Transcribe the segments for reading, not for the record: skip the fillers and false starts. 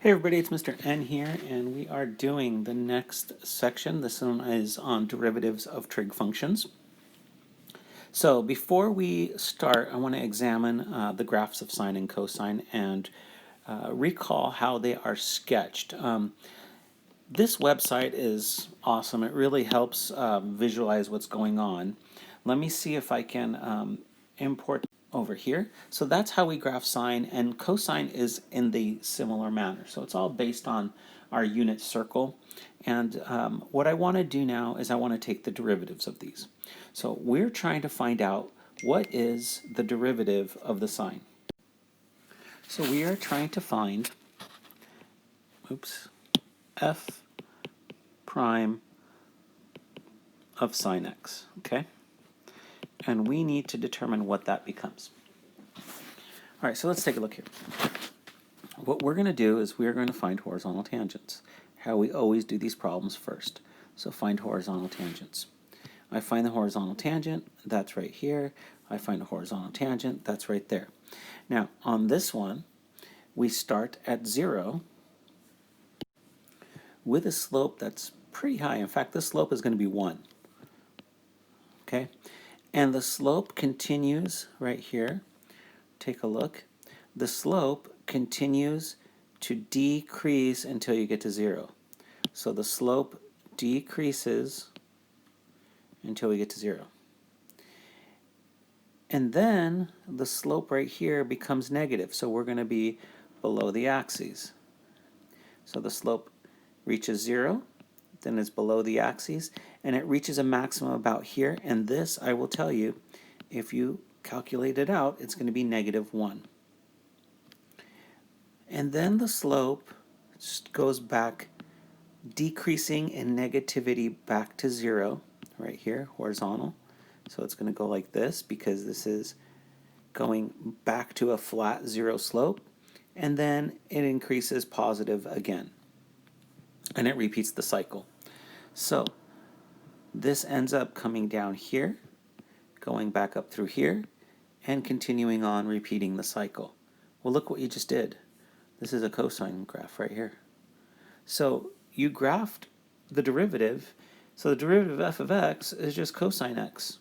Hey everybody, it's Mr. N here, and we are doing the next section. This one is on derivatives of trig functions. So before we start, I want to examine the graphs of sine and cosine and recall how they are sketched. This website is awesome. It really helps visualize what's going on. Let me see if I can import over here. So that's how we graph sine, and cosine is in the similar manner. So it's all based on our unit circle. And what I want to do now is I want to take the derivatives of these. So we're trying to find out what is the derivative of the sine. So we are trying to find, f prime of sine x, okay? And we need to determine what that becomes. All right, so let's take a look here. What we're going to do is we're going to find horizontal tangents. How we always do these problems first. So find horizontal tangents. I find the horizontal tangent, that's right here. I find a horizontal tangent, that's right there. Now, on this one, we start at 0 with a slope that's pretty high. In fact, this slope is going to be 1. Okay? And the slope continues right here. Take a look. The slope continues to decrease until you get to 0. So the slope decreases until we get to 0. And then the slope right here becomes negative, so we're going to be below the axes. So the slope reaches 0, then it's below the axes, and it reaches a maximum about here, and this, I will tell you, if you calculate it out, it's going to be -1. And then the slope just goes back, decreasing in negativity back to 0, right here, horizontal. So it's going to go like this because this is going back to a flat 0 slope, and then it increases positive again. And it repeats the cycle. So this ends up coming down here, going back up through here, and continuing on repeating the cycle. Well, look what you just did. This is a cosine graph right here. So you graphed the derivative. So the derivative of f of x is just cosine x.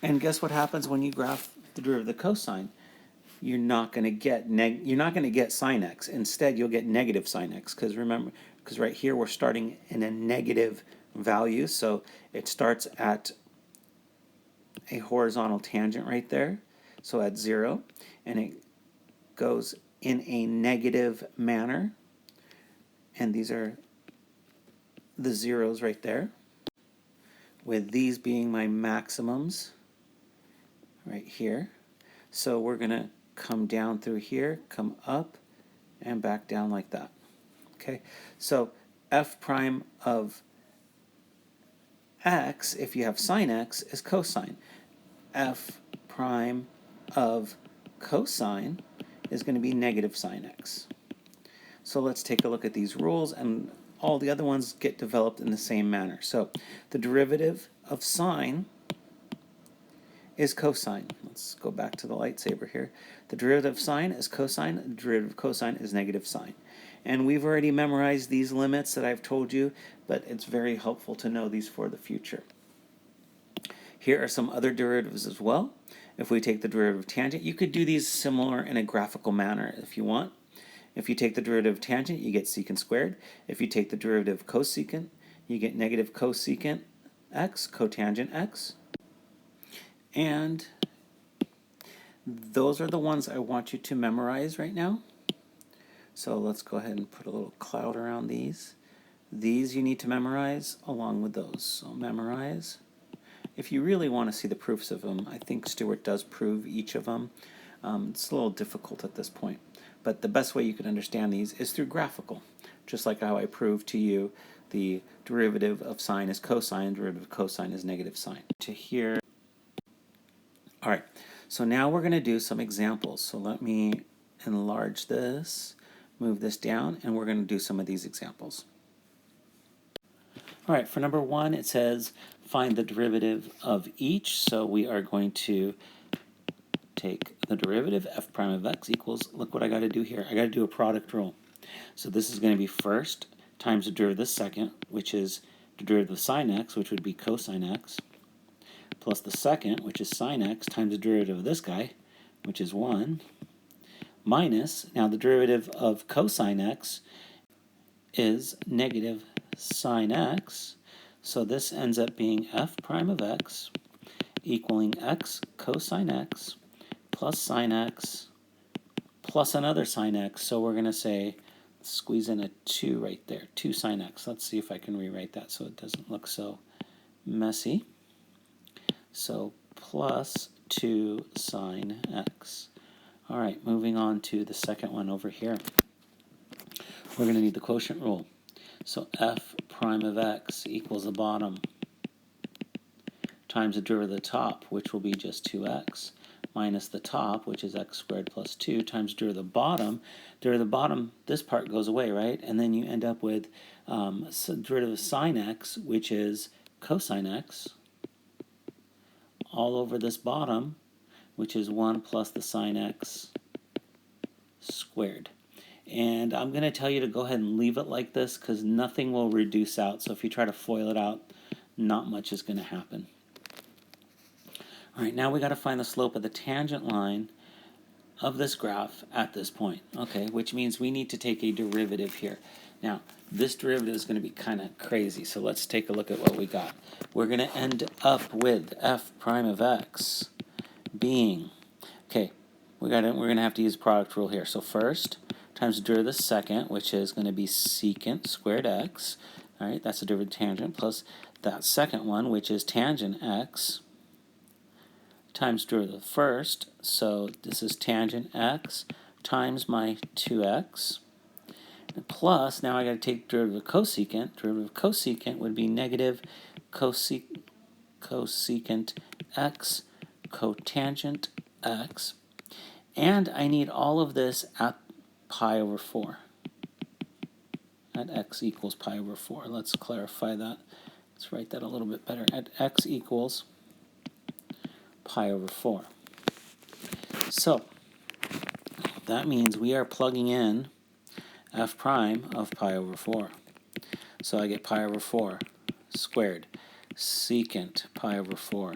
And guess what happens when you graph the derivative of the cosine? You're not going to get sine x. Instead, you'll get negative sine x, because remember, because right here we're starting in a negative value, so it starts at a horizontal tangent right there, so at 0, and it goes in a negative manner, and these are the zeros right there, with these being my maximums right here. So we're going to come down through here, come up, and back down like that. Okay, so f prime of x, if you have sine x, is cosine. F prime of cosine is going to be negative sine x. So let's take a look at these rules, and all the other ones get developed in the same manner. So the derivative of sine is cosine. Let's go back to the lightsaber here. The derivative of sine is cosine. The derivative of cosine is negative sine. And we've already memorized these limits that I've told you, but it's very helpful to know these for the future. Here are some other derivatives as well. If we take the derivative of tangent, you could do these similar in a graphical manner if you want. If you take the derivative of tangent, you get secant squared. If you take the derivative of cosecant, you get negative cosecant x, cotangent x. And those are the ones I want you to memorize right now. So let's go ahead and put a little cloud around these. These you need to memorize along with those. So memorize. If you really want to see the proofs of them, I think Steward does prove each of them. It's a little difficult at this point. But the best way you can understand these is through graphical. Just like how I proved to you the derivative of sine is cosine, derivative of cosine is negative sine. To here. All right, so now we're going to do some examples. So let me enlarge this, move this down, and we're going to do some of these examples. All right, for number 1, it says find the derivative of each. So we are going to take the derivative, f prime of x equals, look what I got to do here. I got to do a product rule. So this is going to be first times the derivative of the second, which is the derivative of sine x, which would be cosine x, plus the second, which is sine x, times the derivative of this guy, which is 1, minus, now the derivative of cosine x is negative sine x, so this ends up being f prime of x equaling x cosine x plus sine x plus another sine x, so we're going to say, squeeze in a 2 right there, 2 sine x. Let's see if I can rewrite that so it doesn't look so messy. So plus 2 sine x. All right, moving on to the second one over here. We're going to need the quotient rule. So f prime of x equals the bottom times the derivative of the top, which will be just 2x, minus the top, which is x squared plus 2, times derivative of the bottom. Derivative of the bottom, this part goes away, right? And then you end up with derivative of sine x, which is cosine x, all over this bottom, which is 1 plus the sine x squared. And I'm going to tell you to go ahead and leave it like this because nothing will reduce out. So if you try to FOIL it out, not much is going to happen. All right, now we got to find the slope of the tangent line of this graph at this point. Okay, which means we need to take a derivative here. Now, this derivative is going to be kind of crazy, so let's take a look at what we got. We're going to end up with f prime of x being, okay, we're going to have to use product rule here. So first, times the derivative of the second, which is going to be secant squared x. All right, that's the derivative of tangent, plus that second one, which is tangent x, times derivative of the first. So this is tangent x times my 2x. And plus, now I got to take derivative of cosecant. Derivative of cosecant would be negative cosecant x cotangent x. And I need all of this at pi over 4. At x equals pi over 4. Let's clarify that. Let's write that a little bit better. At x equals pi over 4. So that means we are plugging in f prime of pi over 4. So I get pi over 4 squared secant pi over 4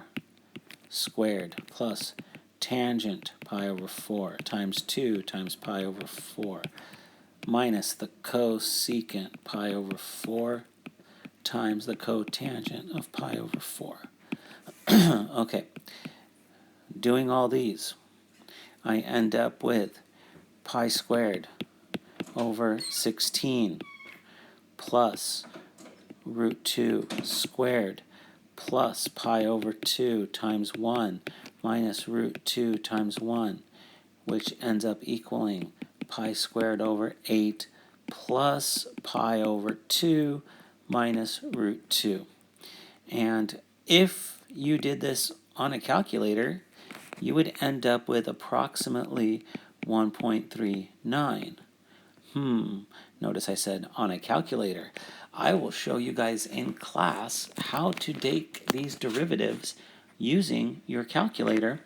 squared plus tangent pi over 4 times 2 times pi over 4 minus the cosecant pi over 4 times the cotangent of pi over 4. Okay, doing all these, I end up with pi squared over 16 plus root 2 squared plus pi over 2 times 1 minus root 2 times 1, which ends up equaling pi squared over 8 plus pi over 2 minus root 2. And if you did this on a calculator, you would end up with approximately 1.39. Notice I said on a calculator. I will show you guys in class how to take these derivatives using your calculator,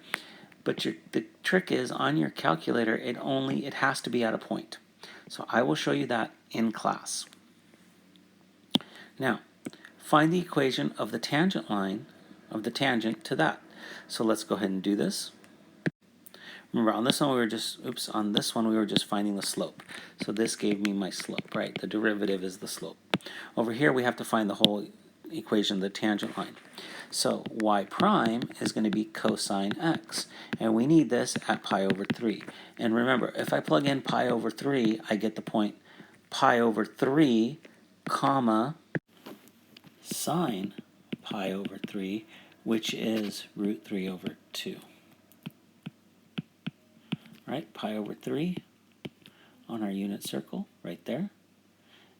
but the trick is on your calculator it has to be at a point. So I will show you that in class. Now, find the equation of the tangent line of the tangent to that. So let's go ahead and do this. Remember, on this one we were just finding the slope. So this gave me my slope, right? The derivative is the slope. Over here we have to find the whole equation, the tangent line. So y prime is going to be cosine x, and we need this at pi over 3. And remember, if I plug in pi over 3, I get the point pi over 3, comma, sine pi over 3, which is root 3 over 2. Right, pi over 3 on our unit circle right there.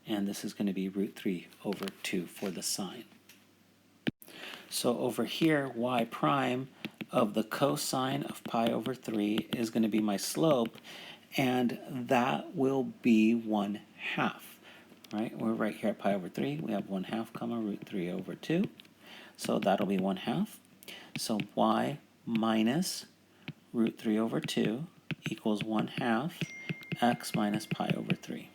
And this is going to be root 3 over 2 for the sine. So over here, y prime of the cosine of pi over 3 is going to be my slope, and that will be 1/2. Right, we're right here at pi over 3. We have 1/2 comma root 3 over 2. So that'll be 1/2. So y minus root 3 over 2 equals 1/2 x minus pi over 3.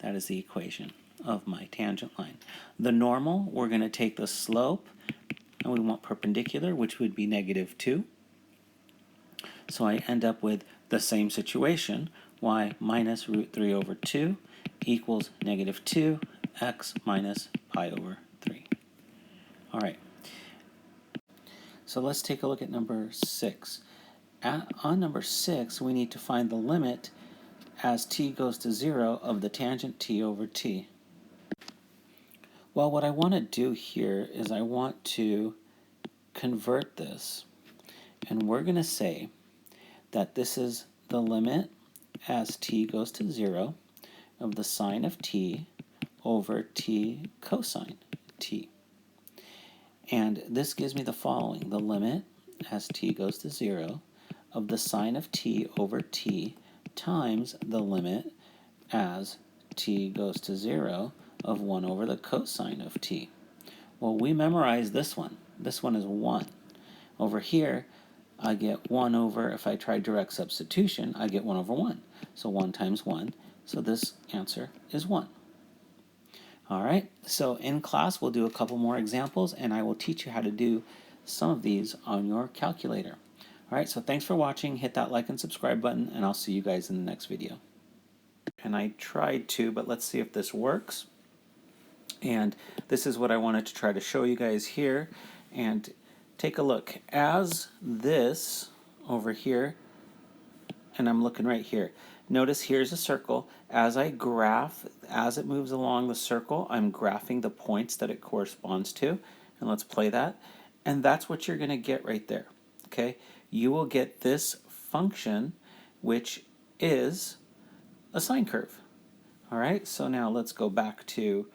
That is the equation of my tangent line. The normal, we're going to take the slope, and we want perpendicular, which would be -2. So I end up with the same situation, y minus √3/2 equals -2, x minus pi/3. All right, so let's take a look at number 6. On number 6, we need to find the limit as t goes to 0 of the tangent t/t. Well, what I want to do here is I want to convert this, and we're going to say that this is the limit as t goes to 0 of the sine of t over t cosine t. And this gives me the following: the limit as t goes to 0 of the sine of t over t times the limit as t goes to 0 of 1 over the cosine of t. Well, we memorize this one. This one is 1. Over here, I get 1 over, if I try direct substitution, I get 1 over 1. So 1 times 1. So this answer is 1. All right, so in class, we'll do a couple more examples, and I will teach you how to do some of these on your calculator. All right, so thanks for watching. Hit that like and subscribe button, and I'll see you guys in the next video. And I tried to, but let's see if this works. And this is what I wanted to try to show you guys here. And take a look. As this over here, and I'm looking right here, notice here's a circle. As I graph, as it moves along the circle, I'm graphing the points that it corresponds to. And let's play that. And that's what you're going to get right there. Okay? You will get this function, which is a sine curve. All right, so now let's go back to